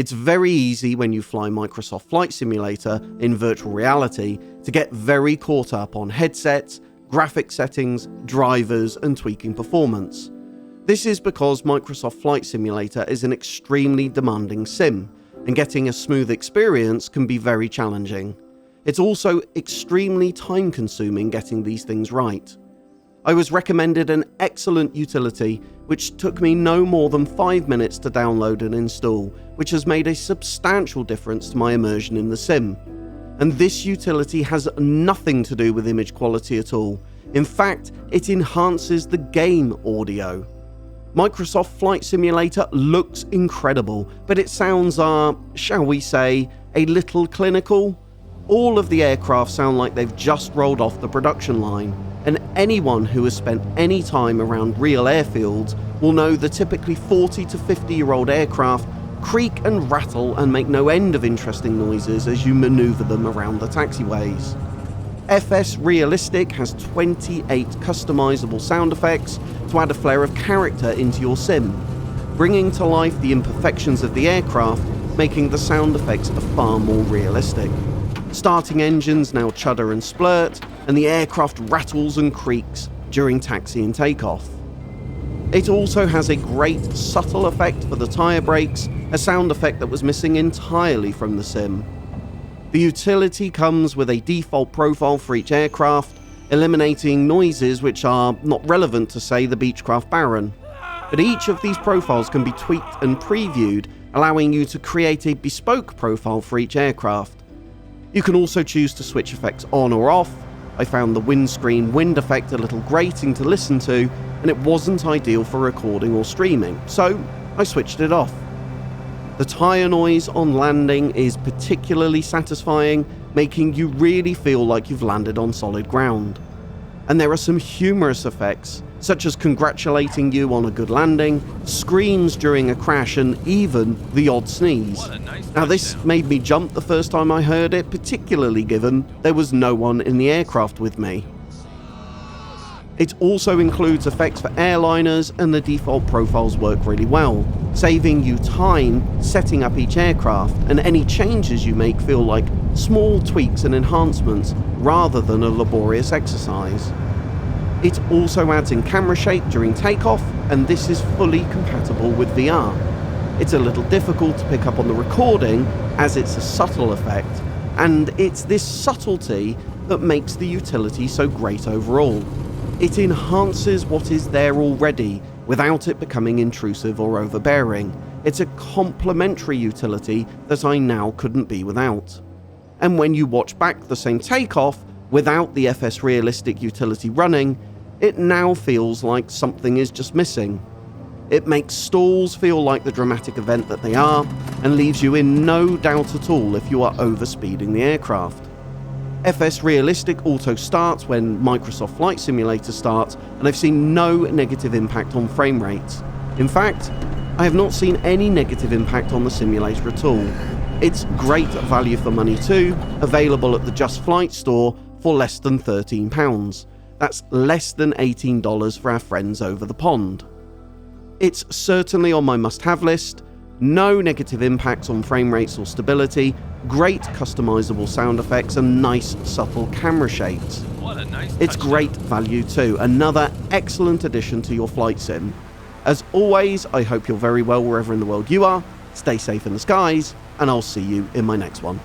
It's very easy when you fly Microsoft Flight Simulator in virtual reality to get very caught up on headsets, graphic settings, drivers, and tweaking performance. This is because Microsoft Flight Simulator is an extremely demanding sim, and getting a smooth experience can be very challenging. It's also extremely time-consuming getting these things right. I was recommended an excellent utility which took me no more than 5 minutes to download and install, which has made a substantial difference to my immersion in the sim. And this utility has nothing to do with image quality at all. In fact, it enhances the game audio. Microsoft Flight Simulator looks incredible, but its sounds are, shall we say, a little clinical. All of the aircraft sound like they've just rolled off the production line, and anyone who has spent any time around real airfields will know the typically 40 to 50-year-old aircraft creak and rattle and make no end of interesting noises as you maneuver them around the taxiways. FSRealistic has 28 customizable sound effects to add a flair of character into your sim, bringing to life the imperfections of the aircraft, making the sound effects far more realistic. Starting engines now chudder and splurt, and the aircraft rattles and creaks during taxi and takeoff. It also has a great subtle effect for the tyre brakes, a sound effect that was missing entirely from the sim. The utility comes with a default profile for each aircraft, eliminating noises which are not relevant to, say, the Beechcraft Baron. But each of these profiles can be tweaked and previewed, allowing you to create a bespoke profile for each aircraft. You can also choose to switch effects on or off. I found the windscreen wind effect a little grating to listen to, and it wasn't ideal for recording or streaming, so I switched it off. The tyre noise on landing is particularly satisfying, making you really feel like you've landed on solid ground. And there are some humorous effects, such as congratulating you on a good landing, screams during a crash, and even the odd sneeze. Now this made me jump the first time I heard it, particularly given there was no one in the aircraft with me. It also includes effects for airliners, and the default profiles work really well, saving you time setting up each aircraft, and any changes you make feel like small tweaks and enhancements rather than a laborious exercise. It also adds in camera shake during takeoff, and this is fully compatible with VR. It's a little difficult to pick up on the recording as it's a subtle effect, and it's this subtlety that makes the utility so great overall. It enhances what is there already without it becoming intrusive or overbearing. It's a complementary utility that I now couldn't be without. And when you watch back the same takeoff without the FSRealistic utility running, it now feels like something is just missing. It makes stalls feel like the dramatic event that they are, and leaves you in no doubt at all if you are overspeeding the aircraft. FSRealistic auto starts when Microsoft Flight Simulator starts, and I've seen no negative impact on frame rates. In fact, I have not seen any negative impact on the simulator at all. It's great value for money too, available at the Just Flight store for less than £13. That's less than $18 for our friends over the pond. It's certainly on my must-have list. No negative impacts on frame rates or stability, great customizable sound effects, and nice subtle camera shakes. It's great value too, another excellent addition to your flight sim. As always, I hope you're very well wherever in the world you are, stay safe in the skies, and I'll see you in my next one.